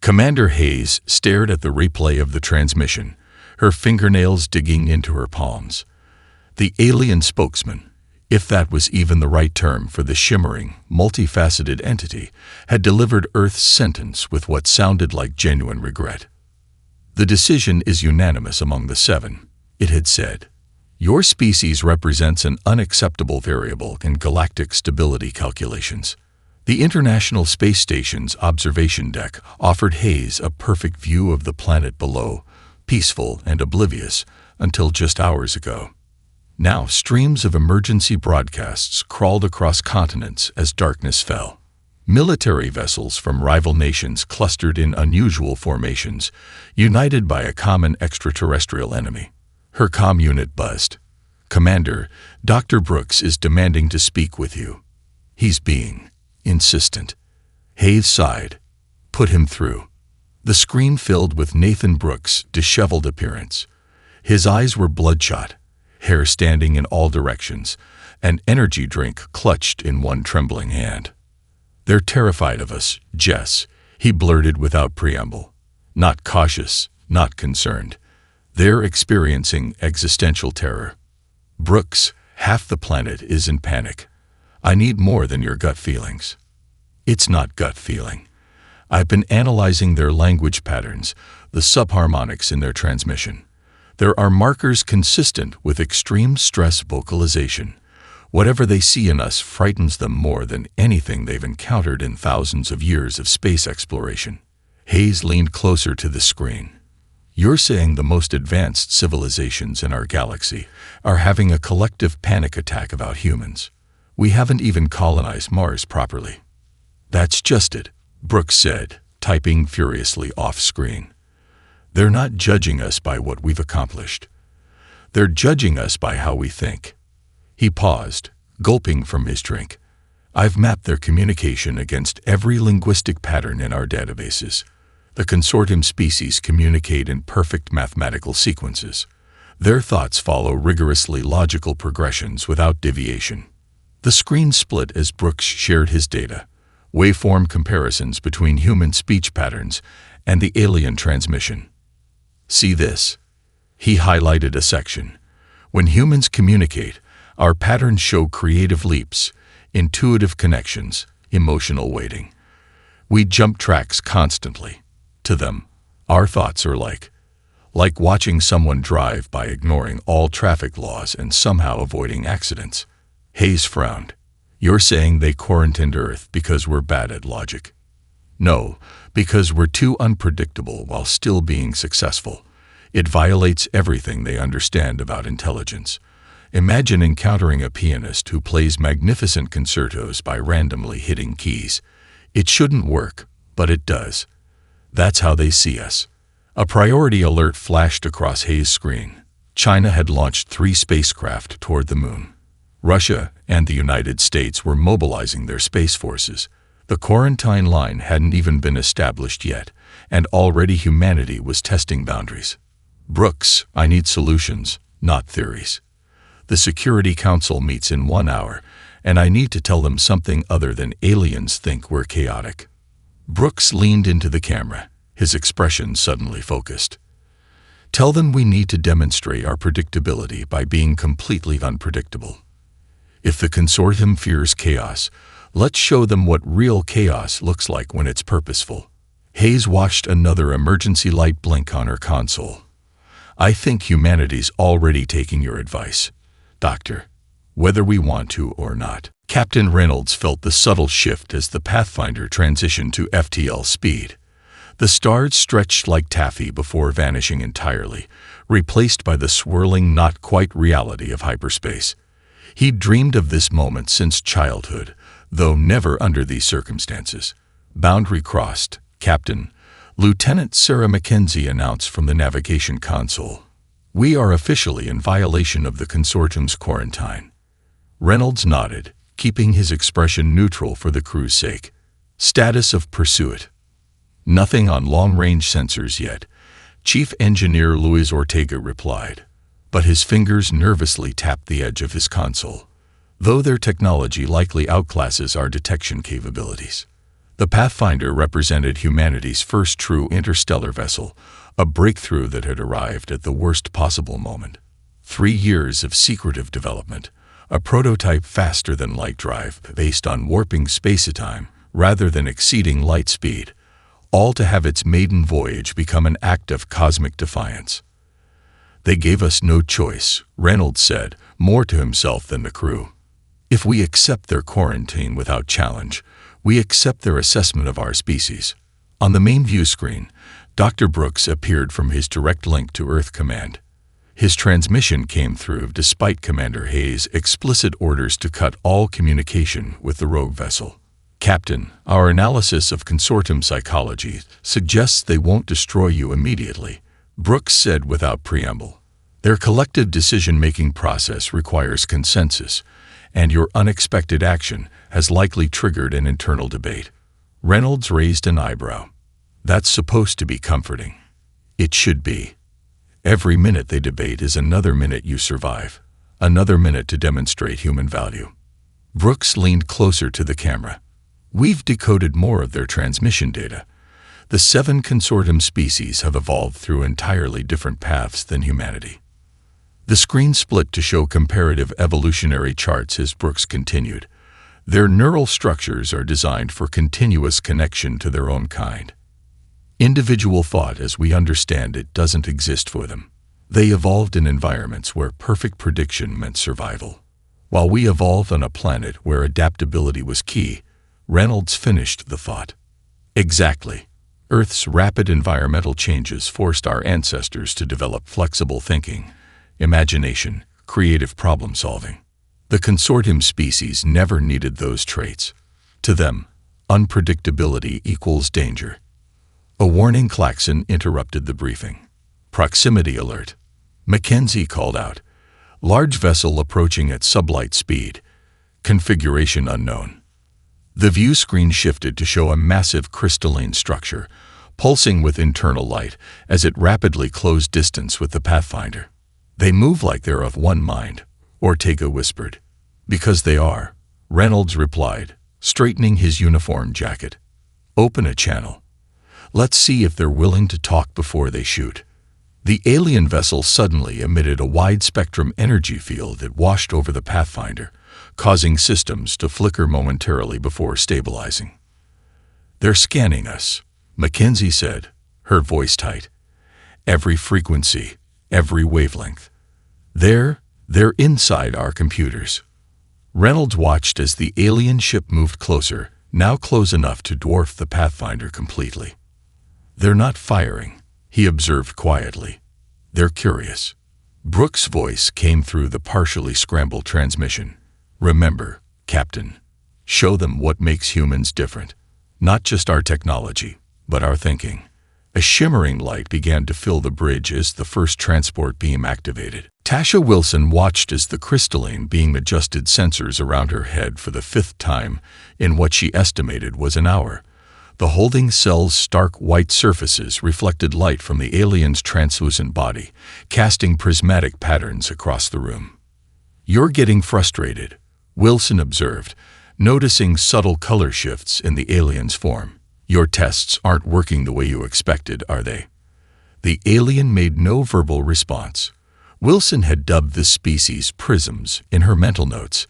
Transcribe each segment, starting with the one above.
Commander Hayes stared at the replay of the transmission, her fingernails digging into her palms. The alien spokesman, if that was even the right term for the shimmering, multifaceted entity, had delivered Earth's sentence with what sounded like genuine regret. "The decision is unanimous among the 7, it had said. "Your species represents an unacceptable variable in galactic stability calculations." The International Space Station's observation deck offered Hayes a perfect view of the planet below, peaceful and oblivious, until just hours ago. Now streams of emergency broadcasts crawled across continents as darkness fell. Military vessels from rival nations clustered in unusual formations, united by a common extraterrestrial enemy. Her comm unit buzzed. "Commander, Dr. Brooks is demanding to speak with you. He's being insistent." Hayes sighed. "Put him through." The screen filled with Nathan Brooks' disheveled appearance. His eyes were bloodshot, hair standing in all directions, an energy drink clutched in one trembling hand. "They're terrified of us, Jess," he blurted without preamble. Not cautious, not concerned. They're experiencing existential terror. "Brooks, half the planet is in panic. I need more than your gut feelings." "It's not gut feeling. I've been analyzing their language patterns, the subharmonics in their transmission. There are markers consistent with extreme stress vocalization. Whatever they see in us frightens them more than anything they've encountered in thousands of years of space exploration." Hayes leaned closer to the screen. "You're saying the most advanced civilizations in our galaxy are having a collective panic attack about humans. We haven't even colonized Mars properly." "That's just it," Brooks said, typing furiously off-screen. "They're not judging us by what we've accomplished. They're judging us by how we think." He paused, gulping from his drink. "I've mapped their communication against every linguistic pattern in our databases. The consortium species communicate in perfect mathematical sequences. Their thoughts follow rigorously logical progressions without deviation." The screen split as Brooks shared his data, waveform comparisons between human speech patterns and the alien transmission. "See this?" He highlighted a section. "When humans communicate, our patterns show creative leaps, intuitive connections, emotional weighting. We jump tracks constantly. To them, our thoughts are like watching someone drive by ignoring all traffic laws and somehow avoiding accidents." Hayes frowned. "You're saying they quarantined Earth because we're bad at logic?" "No, because we're too unpredictable while still being successful. It violates everything they understand about intelligence. Imagine encountering a pianist who plays magnificent concertos by randomly hitting keys. It shouldn't work, but it does. That's how they see us." A priority alert flashed across Hayes' screen. China had launched 3 spacecraft toward the moon. Russia and the United States were mobilizing their space forces. The quarantine line hadn't even been established yet, and already humanity was testing boundaries. "Brooks, I need solutions, not theories. The Security Council meets in 1 hour, and I need to tell them something other than aliens think we're chaotic." Brooks leaned into the camera, his expression suddenly focused. "Tell them we need to demonstrate our predictability by being completely unpredictable. If the consortium fears chaos, let's show them what real chaos looks like when it's purposeful." Hayes watched another emergency light blink on her console. "I think humanity's already taking your advice, Doctor, whether we want to or not." Captain Reynolds felt the subtle shift as the Pathfinder transitioned to FTL speed. The stars stretched like taffy before vanishing entirely, replaced by the swirling not-quite reality of hyperspace. He'd dreamed of this moment since childhood, though never under these circumstances. "Boundary crossed, Captain," Lieutenant Sarah Mackenzie announced from the navigation console. "We are officially in violation of the consortium's quarantine." Reynolds nodded, keeping his expression neutral for the crew's sake. "Status of pursuit. Nothing on long-range sensors yet," Chief Engineer Luis Ortega replied, but his fingers nervously tapped the edge of his console. "Though their technology likely outclasses our detection capabilities." The Pathfinder represented humanity's first true interstellar vessel, a breakthrough that had arrived at the worst possible moment. 3 years of secretive development, a prototype faster than light drive based on warping space-time rather than exceeding light speed, all to have its maiden voyage become an act of cosmic defiance. They gave us no choice, Reynolds said, more to himself than the crew. If we accept their quarantine without challenge, we accept their assessment of our species. On the main view screen, Dr. Brooks appeared from his direct link to Earth Command. His transmission came through despite Commander Hayes' explicit orders to cut all communication with the rogue vessel. Captain, our analysis of consortium psychology suggests they won't destroy you immediately, Brooks said without preamble. Their collective decision-making process requires consensus, and your unexpected action has likely triggered an internal debate. Reynolds raised an eyebrow. That's supposed to be comforting. It should be. Every minute they debate is another minute you survive, another minute to demonstrate human value. Brooks leaned closer to the camera. We've decoded more of their transmission data. The 7 consortium species have evolved through entirely different paths than humanity. The screen split to show comparative evolutionary charts as Brooks continued. Their neural structures are designed for continuous connection to their own kind. Individual thought as we understand it doesn't exist for them. They evolved in environments where perfect prediction meant survival. While we evolved on a planet where adaptability was key, Reynolds finished the thought. Exactly. Earth's rapid environmental changes forced our ancestors to develop flexible thinking, imagination, creative problem-solving. The consortium species never needed those traits. To them, unpredictability equals danger. A warning klaxon interrupted the briefing. Proximity alert. Mackenzie called out. Large vessel approaching at sublight speed. Configuration unknown. The view screen shifted to show a massive crystalline structure, pulsing with internal light as it rapidly closed distance with the Pathfinder. They move like they're of one mind, Ortega whispered. Because they are, Reynolds replied, straightening his uniform jacket. Open a channel. Let's see if they're willing to talk before they shoot. The alien vessel suddenly emitted a wide-spectrum energy field that washed over the Pathfinder, causing systems to flicker momentarily before stabilizing. They're scanning us, Mackenzie said, her voice tight. Every frequency, every wavelength. They're inside our computers. Reynolds watched as the alien ship moved closer, now close enough to dwarf the Pathfinder completely. They're not firing, he observed quietly. They're curious. Brooks' voice came through the partially scrambled transmission. Remember, Captain, show them what makes humans different. Not just our technology, but our thinking. A shimmering light began to fill the bridge as the first transport beam activated. Tasha Wilson watched as the crystalline beam adjusted sensors around her head for the 5th time in what she estimated was an hour. The holding cell's stark white surfaces reflected light from the alien's translucent body, casting prismatic patterns across the room. You're getting frustrated, Wilson observed, noticing subtle color shifts in the alien's form. Your tests aren't working the way you expected, are they? The alien made no verbal response. Wilson had dubbed this species prisms in her mental notes.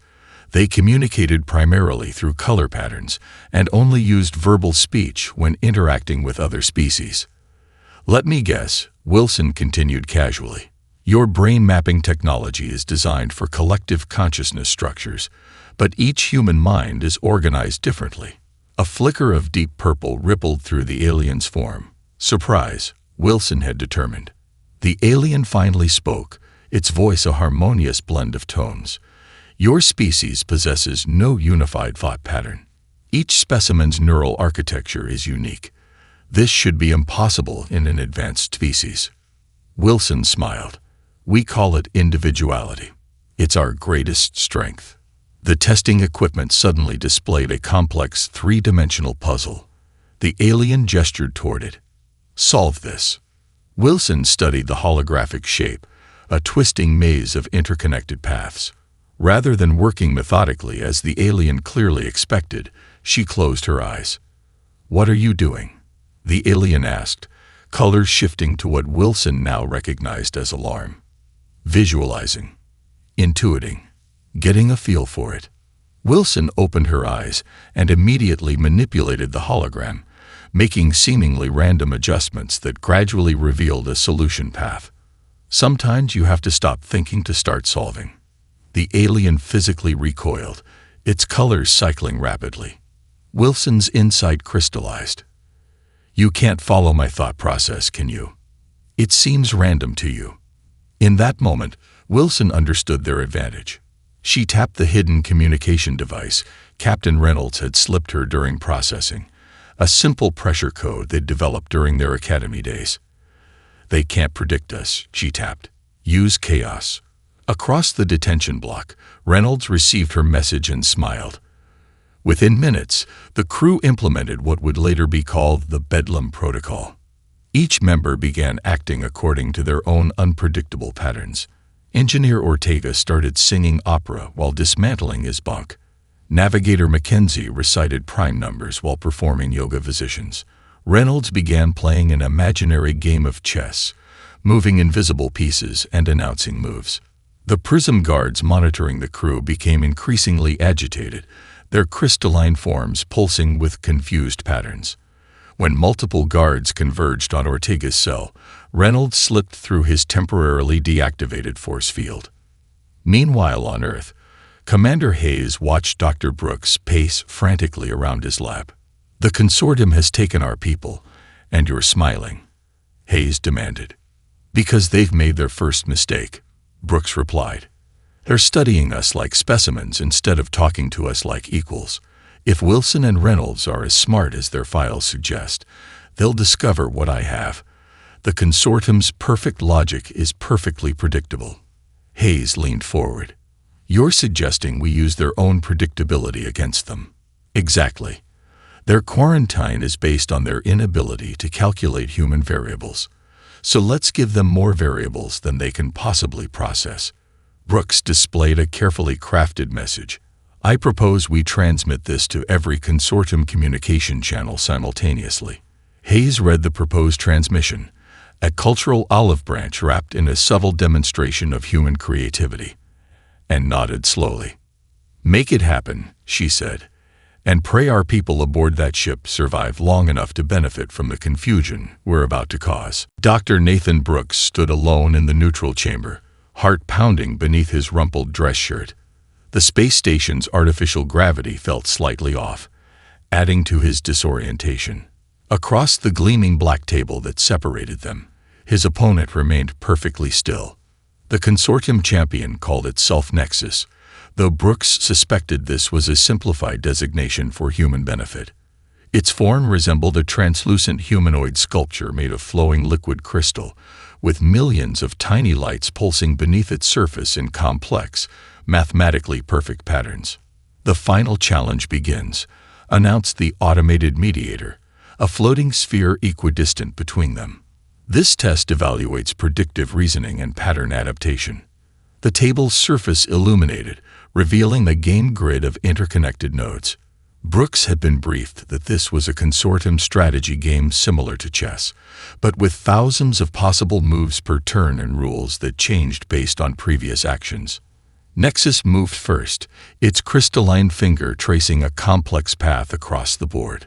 They communicated primarily through color patterns and only used verbal speech when interacting with other species. Let me guess, Wilson continued casually. Your brain mapping technology is designed for collective consciousness structures, but each human mind is organized differently. A flicker of deep purple rippled through the alien's form. Surprise, Wilson had determined. The alien finally spoke, its voice a harmonious blend of tones. Your species possesses no unified thought pattern. Each specimen's neural architecture is unique. This should be impossible in an advanced species. Wilson smiled. We call it individuality. It's our greatest strength. The testing equipment suddenly displayed a complex 3-dimensional puzzle. The alien gestured toward it. Solve this. Wilson studied the holographic shape, a twisting maze of interconnected paths. Rather than working methodically as the alien clearly expected, she closed her eyes. "What are you doing?" the alien asked, colors shifting to what Wilson now recognized as alarm. "Visualizing. Intuiting. Getting a feel for it." Wilson opened her eyes and immediately manipulated the hologram, making seemingly random adjustments that gradually revealed a solution path. "Sometimes you have to stop thinking to start solving." The alien physically recoiled, its colors cycling rapidly. Wilson's insight crystallized. "You can't follow my thought process, can you? It seems random to you." In that moment, Wilson understood their advantage. She tapped the hidden communication device Captain Reynolds had slipped her during processing, a simple pressure code they'd developed during their academy days. "They can't predict us," she tapped. "Use chaos." Across the detention block, Reynolds received her message and smiled. Within minutes, the crew implemented what would later be called the Bedlam Protocol. Each member began acting according to their own unpredictable patterns. Engineer Ortega started singing opera while dismantling his bunk. Navigator Mackenzie recited prime numbers while performing yoga positions. Reynolds began playing an imaginary game of chess, moving invisible pieces and announcing moves. The prism guards monitoring the crew became increasingly agitated, their crystalline forms pulsing with confused patterns. When multiple guards converged on Ortega's cell, Reynolds slipped through his temporarily deactivated force field. Meanwhile on Earth, Commander Hayes watched Dr. Brooks pace frantically around his lab. "The consortium has taken our people, and you're smiling," Hayes demanded. "Because they've made their first mistake," Brooks replied. "They're studying us like specimens instead of talking to us like equals. If Wilson and Reynolds are as smart as their files suggest, they'll discover what I have. The consortium's perfect logic is perfectly predictable." Hayes leaned forward. "You're suggesting we use their own predictability against them." "Exactly. Their quarantine is based on their inability to calculate human variables. So let's give them more variables than they can possibly process." Brooks displayed a carefully crafted message. "I propose we transmit this to every consortium communication channel simultaneously." Hayes read the proposed transmission, a cultural olive branch wrapped in a subtle demonstration of human creativity, and nodded slowly. "Make it happen," she said, "and pray our people aboard that ship survive long enough to benefit from the confusion we're about to cause." Dr. Nathan Brooks stood alone in the neutral chamber, heart pounding beneath his rumpled dress shirt. The space station's artificial gravity felt slightly off, adding to his disorientation. Across the gleaming black table that separated them, his opponent remained perfectly still. The consortium champion called itself Nexus, though Brooks suspected this was a simplified designation for human benefit. Its form resembled a translucent humanoid sculpture made of flowing liquid crystal, with millions of tiny lights pulsing beneath its surface in complex, mathematically perfect patterns. "The final challenge begins," announced the automated mediator, a floating sphere equidistant between them. "This test evaluates predictive reasoning and pattern adaptation." The table's surface illuminated, revealing a game grid of interconnected nodes. Brooks had been briefed that this was a consortium strategy game similar to chess, but with thousands of possible moves per turn and rules that changed based on previous actions. Nexus moved first, its crystalline finger tracing a complex path across the board.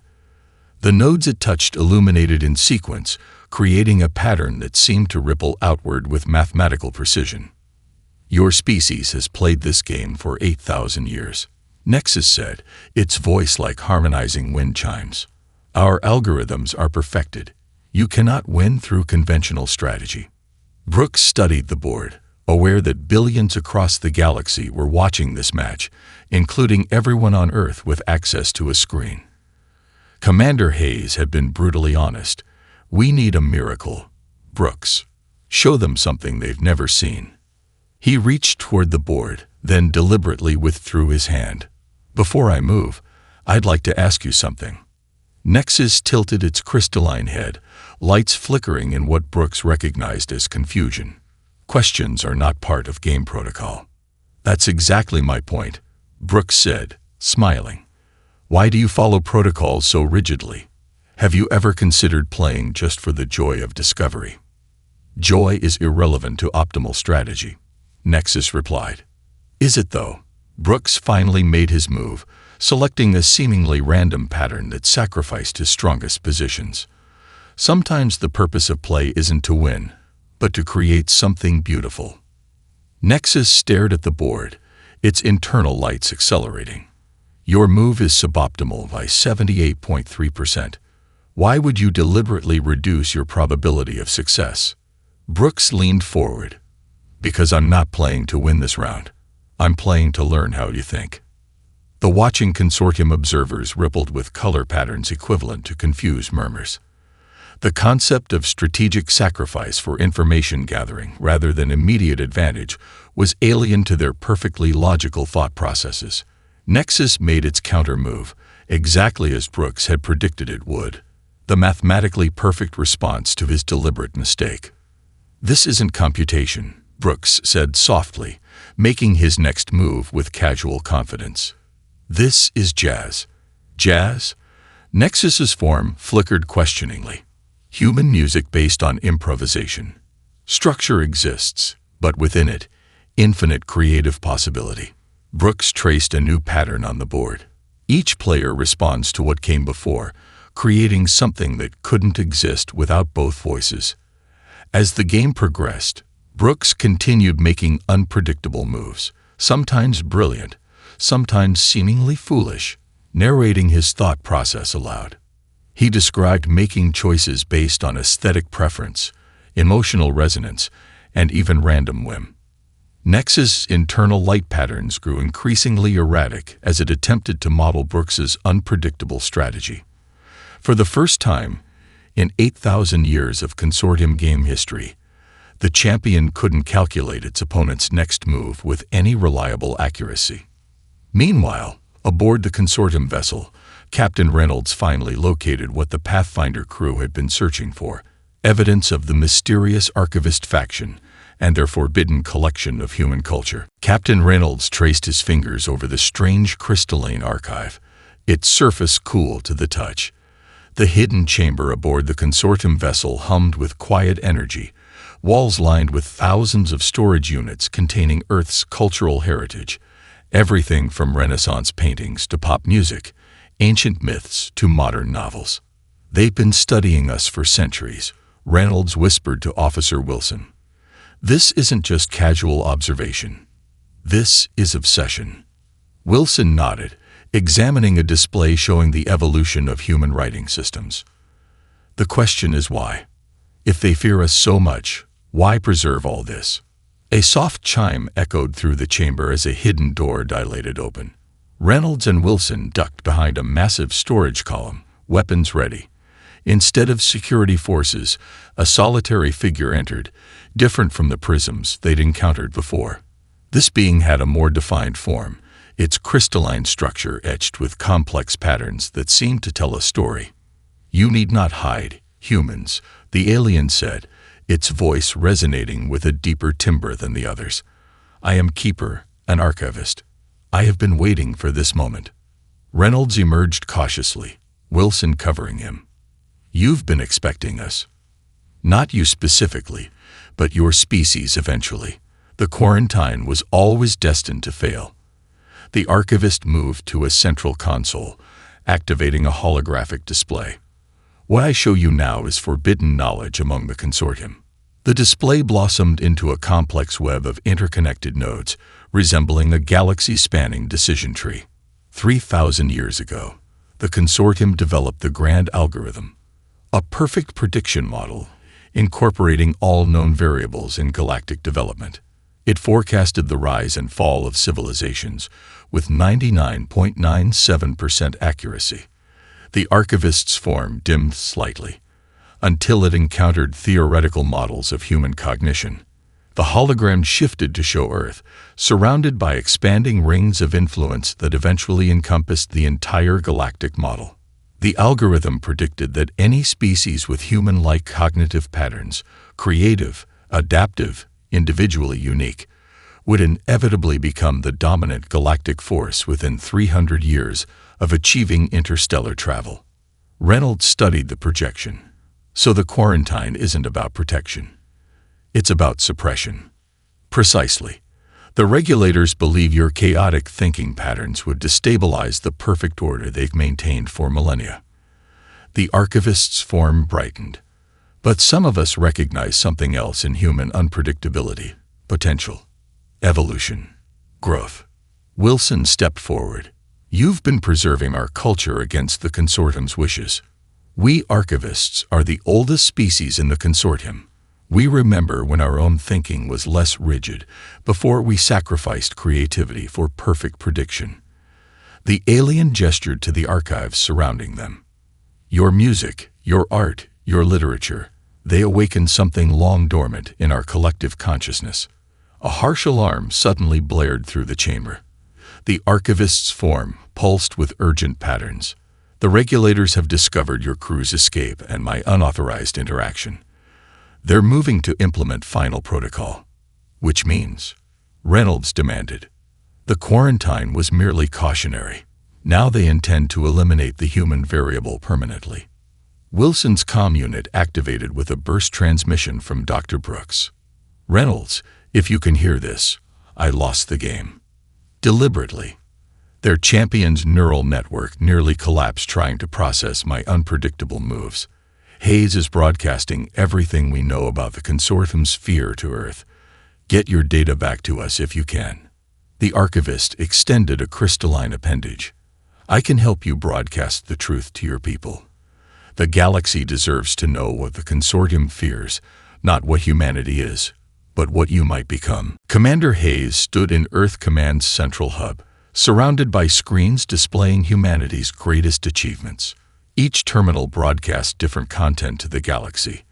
The nodes it touched illuminated in sequence, creating a pattern that seemed to ripple outward with mathematical precision. "Your species has played this game for 8,000 years. Nexus said, its voice like harmonizing wind chimes. "Our algorithms are perfected. You cannot win through conventional strategy." Brooks studied the board, aware that billions across the galaxy were watching this match, including everyone on Earth with access to a screen. Commander Hayes had been brutally honest. "We need a miracle. Brooks, show them something they've never seen." He reached toward the board, then deliberately withdrew his hand. "Before I move, I'd like to ask you something." Nexus tilted its crystalline head, lights flickering in what Brooks recognized as confusion. "Questions are not part of game protocol." "That's exactly my point," Brooks said, smiling. "Why do you follow protocols so rigidly?" Have you ever considered playing just for the joy of discovery? Joy is irrelevant to optimal strategy, Nexus replied. Is it though? Brooks finally made his move, selecting a seemingly random pattern that sacrificed his strongest positions. Sometimes the purpose of play isn't to win, but to create something beautiful. Nexus stared at the board, its internal lights accelerating. Your move is suboptimal by 78.3%. Why would you deliberately reduce your probability of success? Brooks leaned forward. Because I'm not playing to win this round. I'm playing to learn how you think. The watching consortium observers rippled with color patterns equivalent to confused murmurs. The concept of strategic sacrifice for information gathering rather than immediate advantage was alien to their perfectly logical thought processes. Nexus made its counter move, exactly as Brooks had predicted it would, the mathematically perfect response to his deliberate mistake. This isn't computation, Brooks said softly, making his next move with casual confidence. This is jazz. Jazz? Nexus's form flickered questioningly. Human music based on improvisation. Structure exists, but within it, infinite creative possibility. Brooks traced a new pattern on the board. Each player responds to what came before, creating something that couldn't exist without both voices. As the game progressed, Brooks continued making unpredictable moves, sometimes brilliant, sometimes seemingly foolish, narrating his thought process aloud. He described making choices based on aesthetic preference, emotional resonance, and even random whim. Nexus' internal light patterns grew increasingly erratic as it attempted to model Brooks's unpredictable strategy. For the first time, in 8,000 years of consortium game history, the champion couldn't calculate its opponent's next move with any reliable accuracy. Meanwhile, aboard the consortium vessel, Captain Reynolds finally located what the Pathfinder crew had been searching for, evidence of the mysterious archivist faction and their forbidden collection of human culture. Captain Reynolds traced his fingers over the strange crystalline archive, its surface cool to the touch. The hidden chamber aboard the consortium vessel hummed with quiet energy, walls lined with thousands of storage units containing Earth's cultural heritage, everything from Renaissance paintings to pop music, ancient myths to modern novels. They've been studying us for centuries, Reynolds whispered to Officer Wilson. This isn't just casual observation. This is obsession. Wilson nodded, examining a display showing the evolution of human writing systems. The question is why? If they fear us so much, why preserve all this? A soft chime echoed through the chamber as a hidden door dilated open. Reynolds and Wilson ducked behind a massive storage column, weapons ready. Instead of security forces, a solitary figure entered, different from the prisms they'd encountered before. This being had a more defined form, its crystalline structure etched with complex patterns that seemed to tell a story. You need not hide, humans, the alien said, its voice resonating with a deeper timbre than the others. I am Keeper, an archivist. I have been waiting for this moment. Reynolds emerged cautiously, Wilson covering him. You've been expecting us. Not you specifically, but your species eventually. The quarantine was always destined to fail. The archivist moved to a central console, activating a holographic display. What I show you now is forbidden knowledge among the consortium. The display blossomed into a complex web of interconnected nodes, resembling a galaxy-spanning decision tree. 3,000 years ago, the consortium developed the Grand Algorithm, a perfect prediction model incorporating all known variables in galactic development. It forecasted the rise and fall of civilizations with 99.97% accuracy. The archivist's form dimmed slightly, until it encountered theoretical models of human cognition. The hologram shifted to show Earth, surrounded by expanding rings of influence that eventually encompassed the entire galactic model. The algorithm predicted that any species with human-like cognitive patterns, creative, adaptive, individually unique, would inevitably become the dominant galactic force within 300 years of achieving interstellar travel. Reynolds studied the projection. So the quarantine isn't about protection. It's about suppression. Precisely. The regulators believe your chaotic thinking patterns would destabilize the perfect order they've maintained for millennia. The archivist's form brightened. But some of us recognize something else in human unpredictability, potential, evolution, growth. Wilson stepped forward. You've been preserving our culture against the consortium's wishes. We archivists are the oldest species in the consortium. We remember when our own thinking was less rigid, before we sacrificed creativity for perfect prediction. The alien gestured to the archives surrounding them. Your music, your art, your literature, they awakened something long dormant in our collective consciousness. A harsh alarm suddenly blared through the chamber. The archivist's form pulsed with urgent patterns. The regulators have discovered your crew's escape and my unauthorized interaction. They're moving to implement final protocol. Which means, Reynolds demanded, the quarantine was merely cautionary. Now they intend to eliminate the human variable permanently. Wilson's comm unit activated with a burst transmission from Dr. Brooks. Reynolds, if you can hear this, I lost the game. Deliberately. Their champion's neural network nearly collapsed trying to process my unpredictable moves. Hayes is broadcasting everything we know about the consortium's fear to Earth. Get your data back to us if you can. The archivist extended a crystalline appendage. I can help you broadcast the truth to your people. The galaxy deserves to know what the consortium fears, not what humanity is, but what you might become. Commander Hayes stood in Earth Command's central hub, surrounded by screens displaying humanity's greatest achievements. Each terminal broadcast different content to the galaxy.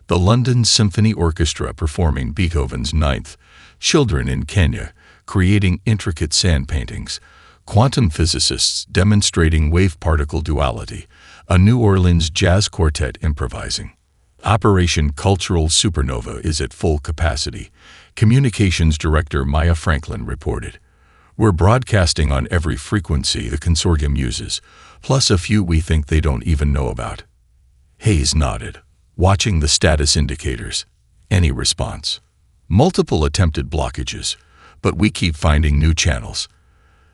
The London Symphony Orchestra performing Beethoven's Ninth, children in Kenya creating intricate sand paintings, quantum physicists demonstrating wave-particle duality, a New Orleans jazz quartet improvising. Operation Cultural Supernova is at full capacity, Communications Director Maya Franklin reported. We're broadcasting on every frequency the consortium uses, plus a few we think they don't even know about. Hayes nodded, watching the status indicators. Any response? Multiple attempted blockages, but we keep finding new channels.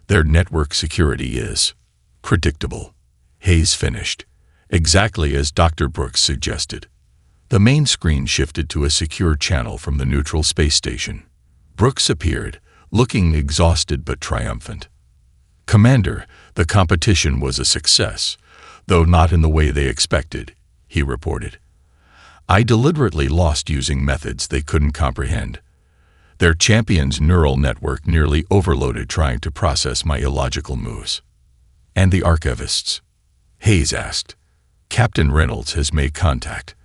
Their network security is predictable. Hayes finished, exactly as Dr. Brooks suggested. The main screen shifted to a secure channel from the neutral space station. Brooks appeared, looking exhausted but triumphant. Commander, the competition was a success, though not in the way they expected, he reported. I deliberately lost using methods they couldn't comprehend. Their champion's neural network nearly overloaded trying to process my illogical moves. And the archivists? Hayes asked. Captain Reynolds has made contact.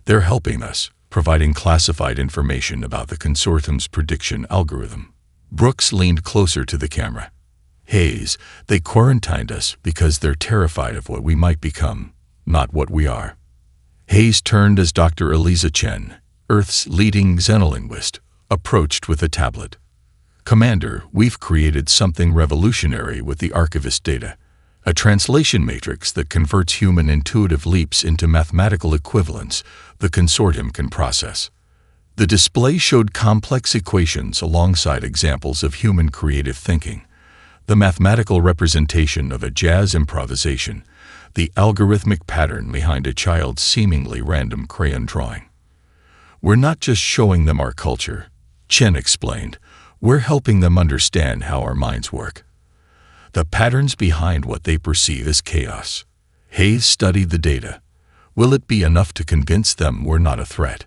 They're helping us, providing classified information about the consortium's prediction algorithm. Brooks leaned closer to the camera. Hayes, they quarantined us because they're terrified of what we might become, not what we are. Hayes turned as Dr. Eliza Chen, Earth's leading xenolinguist, approached with a tablet. Commander, we've created something revolutionary with the archivist data, a translation matrix that converts human intuitive leaps into mathematical equivalents the consortium can process. The display showed complex equations alongside examples of human creative thinking, the mathematical representation of a jazz improvisation, the algorithmic pattern behind a child's seemingly random crayon drawing. We're not just showing them our culture, Chen explained. We're helping them understand how our minds work. The patterns behind what they perceive as chaos. Hayes studied the data. Will it be enough to convince them we're not a threat?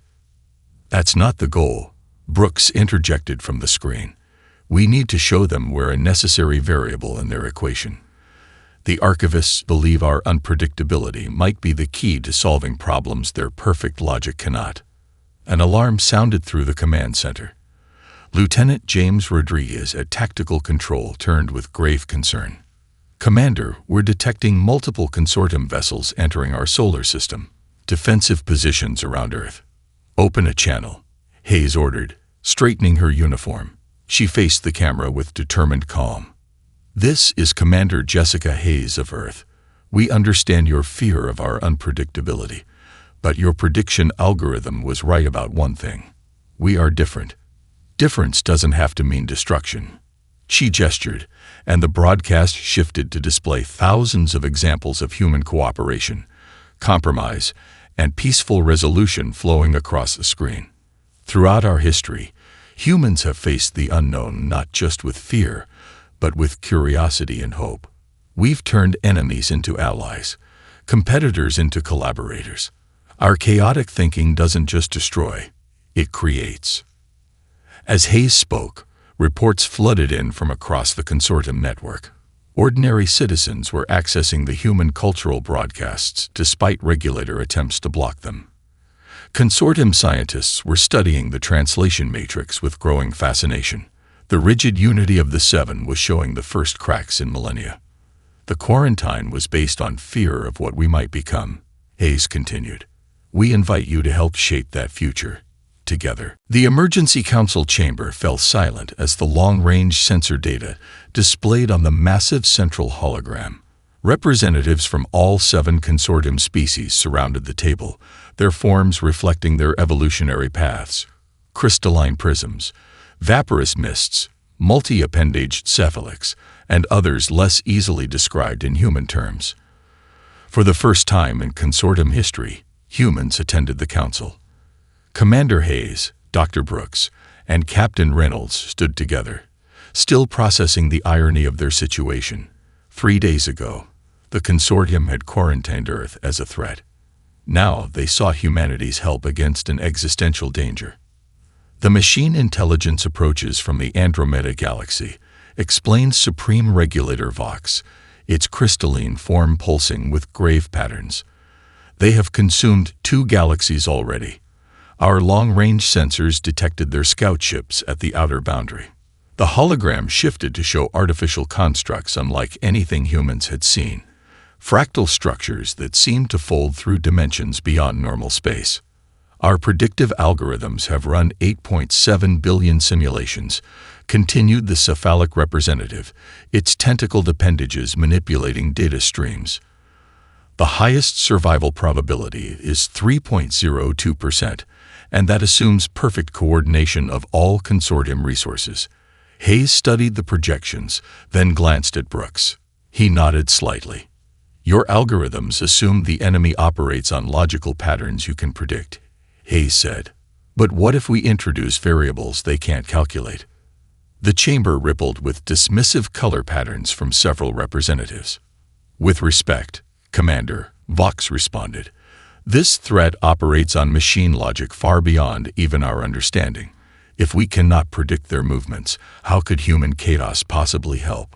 That's not the goal, Brooks interjected from the screen. We need to show them we're a necessary variable in their equation. The archivists believe our unpredictability might be the key to solving problems their perfect logic cannot. An alarm sounded through the command center. Lieutenant James Rodriguez at Tactical Control turned with grave concern. Commander, we're detecting multiple consortium vessels entering our solar system. Defensive positions around Earth. Open a channel, Hayes ordered, straightening her uniform. She faced the camera with determined calm. This is Commander Jessica Hayes of Earth. We understand your fear of our unpredictability, but your prediction algorithm was right about one thing. We are different. Difference doesn't have to mean destruction." She gestured, and the broadcast shifted to display thousands of examples of human cooperation, compromise, and peaceful resolution flowing across the screen. Throughout our history, humans have faced the unknown not just with fear, but with curiosity and hope. We've turned enemies into allies, competitors into collaborators. Our chaotic thinking doesn't just destroy, it creates. As Hayes spoke, reports flooded in from across the consortium network. Ordinary citizens were accessing the human cultural broadcasts despite regulator attempts to block them. Consortium scientists were studying the translation matrix with growing fascination. The rigid unity of the Seven was showing the first cracks in millennia. The quarantine was based on fear of what we might become, Hayes continued. We invite you to help shape that future, together. The Emergency Council chamber fell silent as the long-range sensor data displayed on the massive central hologram. Representatives from all 7 consortium species surrounded the table, their forms reflecting their evolutionary paths. Crystalline prisms, vaporous mists, multi-appendaged cephalics, and others less easily described in human terms. For the first time in consortium history, humans attended the council. Commander Hayes, Dr. Brooks, and Captain Reynolds stood together, still processing the irony of their situation. 3 days ago, the consortium had quarantined Earth as a threat. Now they sought humanity's help against an existential danger. The machine intelligence approaches from the Andromeda Galaxy, explains Supreme Regulator Vox, its crystalline form pulsing with grave patterns. They have consumed 2 galaxies already. Our long-range sensors detected their scout ships at the outer boundary. The hologram shifted to show artificial constructs unlike anything humans had seen, fractal structures that seemed to fold through dimensions beyond normal space. Our predictive algorithms have run 8.7 billion simulations, continued the cephalic representative, its tentacled appendages manipulating data streams. The highest survival probability is 3.02%, and that assumes perfect coordination of all consortium resources. Hayes studied the projections, then glanced at Brooks. He nodded slightly. Your algorithms assume the enemy operates on logical patterns you can predict, Hayes said. But what if we introduce variables they can't calculate? The chamber rippled with dismissive color patterns from several representatives. With respect, Commander, Vox responded. This threat operates on machine logic far beyond even our understanding. If we cannot predict their movements, how could human chaos possibly help?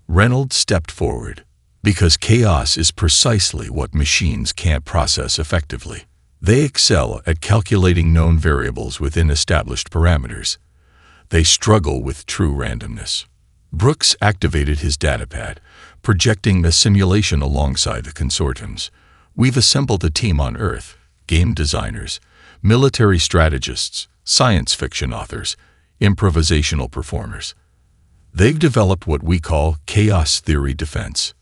Reynolds stepped forward. Because chaos is precisely what machines can't process effectively. They excel at calculating known variables within established parameters. They struggle with true randomness. Brooks activated his datapad, projecting a simulation alongside the consortiums. We've assembled a team on Earth, game designers, military strategists, science fiction authors, improvisational performers. They've developed what we call chaos theory defense.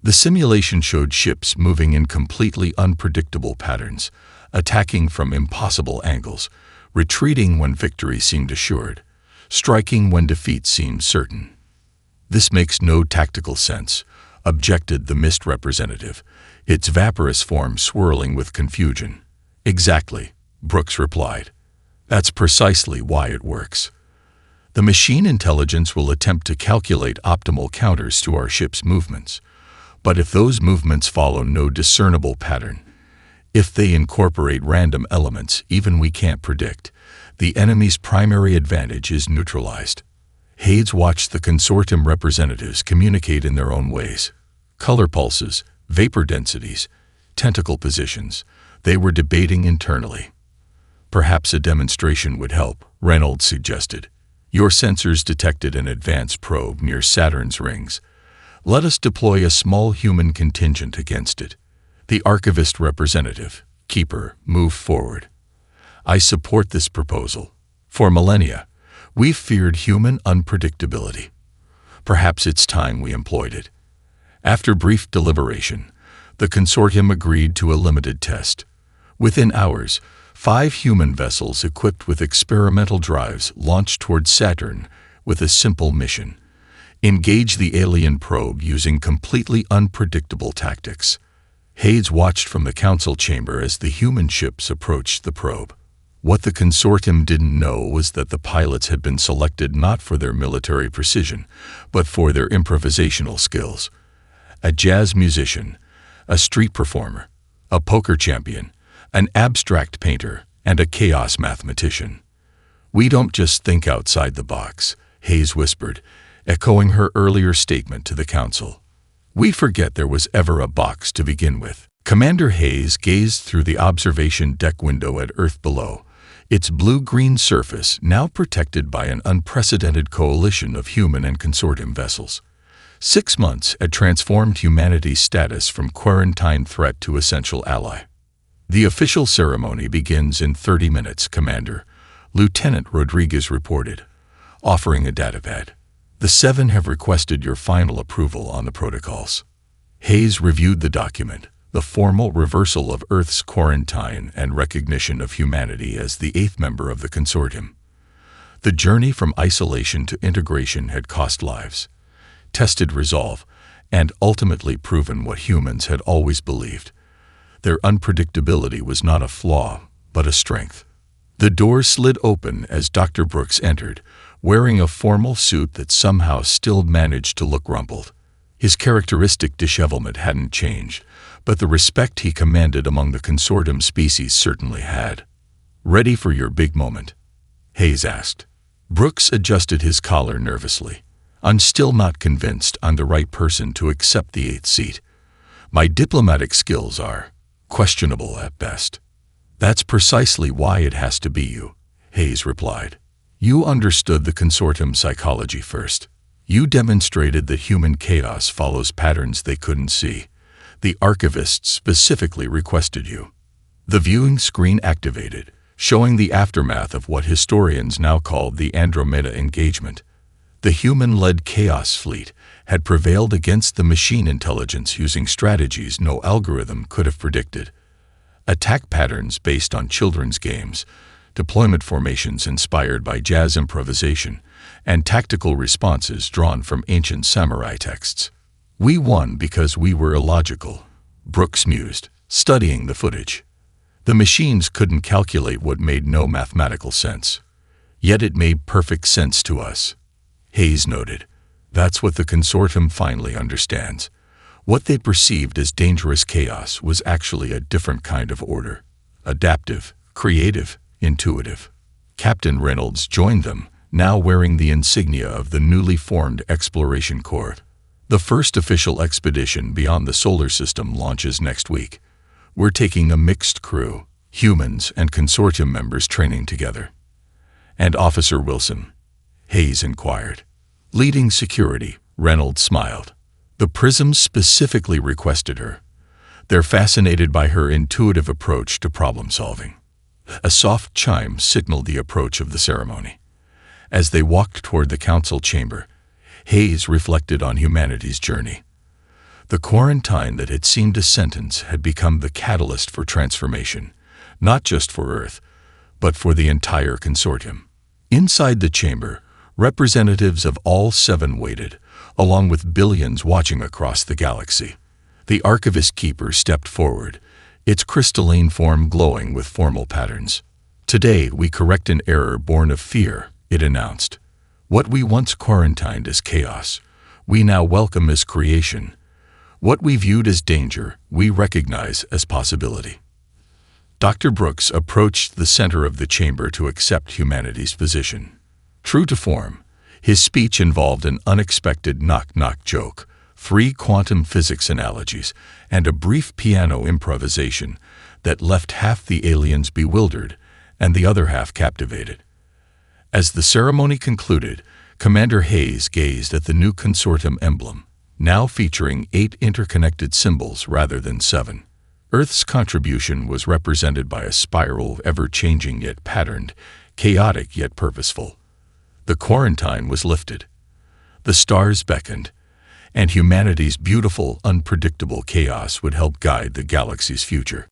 The simulation showed ships moving in completely unpredictable patterns, attacking from impossible angles, retreating when victory seemed assured, striking when defeat seemed certain. This makes no tactical sense, objected the mist representative, its vaporous form swirling with confusion. Exactly, Brooks replied. That's precisely why it works. The machine intelligence will attempt to calculate optimal counters to our ship's movements. But if those movements follow no discernible pattern, if they incorporate random elements even we can't predict, the enemy's primary advantage is neutralized. Hayes watched the consortium representatives communicate in their own ways. Color pulses, vapor densities, tentacle positions, they were debating internally. Perhaps a demonstration would help, Reynolds suggested. Your sensors detected an advanced probe near Saturn's rings. Let us deploy a small human contingent against it. The archivist representative, Keeper, moved forward. I support this proposal. For millennia, we've feared human unpredictability. Perhaps it's time we employed it. After brief deliberation, the consortium agreed to a limited test. Within hours, 5 human vessels equipped with experimental drives launched toward Saturn with a simple mission: engage the alien probe using completely unpredictable tactics. Hayes watched from the council chamber as the human ships approached the probe. What the consortium didn't know was that the pilots had been selected not for their military precision, but for their improvisational skills. A jazz musician, a street performer, a poker champion, an abstract painter, and a chaos mathematician. "We don't just think outside the box," Hayes whispered, echoing her earlier statement to the council. "We forget there was ever a box to begin with." Commander Hayes gazed through the observation deck window at Earth below, its blue-green surface now protected by an unprecedented coalition of human and consortium vessels. 6 months had transformed humanity's status from quarantine threat to essential ally. "The official ceremony begins in 30 minutes, Commander," Lieutenant Rodriguez reported, offering a datapad. "The 7 have requested your final approval on the protocols." Hayes reviewed the document, the formal reversal of Earth's quarantine and recognition of humanity as the 8th member of the consortium. The journey from isolation to integration had cost lives, tested resolve, and ultimately proven what humans had always believed: their unpredictability was not a flaw, but a strength. The door slid open as Dr. Brooks entered, wearing a formal suit that somehow still managed to look rumpled. His characteristic dishevelment hadn't changed, but the respect he commanded among the consortium species certainly had. "Ready for your big moment?" Hayes asked. Brooks adjusted his collar nervously. "I'm still not convinced I'm the right person to accept the 8th seat. My diplomatic skills are questionable at best." "That's precisely why it has to be you," Hayes replied. "You understood the consortium psychology first. You demonstrated that human chaos follows patterns they couldn't see. The archivists specifically requested you." The viewing screen activated, showing the aftermath of what historians now call the Andromeda engagement. The human-led Chaos Fleet had prevailed against the machine intelligence using strategies no algorithm could have predicted. Attack patterns based on children's games, deployment formations inspired by jazz improvisation, and tactical responses drawn from ancient samurai texts. "We won because we were illogical," Brooks mused, studying the footage. "The machines couldn't calculate what made no mathematical sense. Yet it made perfect sense to us." Hayes noted, "That's what the consortium finally understands. What they perceived as dangerous chaos was actually a different kind of order. Adaptive, creative, intuitive." Captain Reynolds joined them, now wearing the insignia of the newly formed Exploration Corps. "The first official expedition beyond the solar system launches next week. We're taking a mixed crew, humans and consortium members training together." "And Officer Wilson?" Hayes inquired. "Leading security," Reynolds smiled. "The Prisms specifically requested her. They're fascinated by her intuitive approach to problem-solving." A soft chime signaled the approach of the ceremony. As they walked toward the council chamber, Hayes reflected on humanity's journey. The quarantine that had seemed a sentence had become the catalyst for transformation, not just for Earth, but for the entire consortium. Inside the chamber, representatives of all 7 waited, along with billions watching across the galaxy. The Archivist Keeper stepped forward, its crystalline form glowing with formal patterns. "Today we correct an error born of fear," it announced. "What we once quarantined as chaos, we now welcome as creation. What we viewed as danger, we recognize as possibility." Dr. Brooks approached the center of the chamber to accept humanity's position. True to form, his speech involved an unexpected knock-knock joke, 3 quantum physics analogies, and a brief piano improvisation that left half the aliens bewildered and the other half captivated. As the ceremony concluded, Commander Hayes gazed at the new consortium emblem, now featuring 8 interconnected symbols rather than 7. Earth's contribution was represented by a spiral, ever-changing yet patterned, chaotic yet purposeful. The quarantine was lifted. The stars beckoned, and humanity's beautiful, unpredictable chaos would help guide the galaxy's future.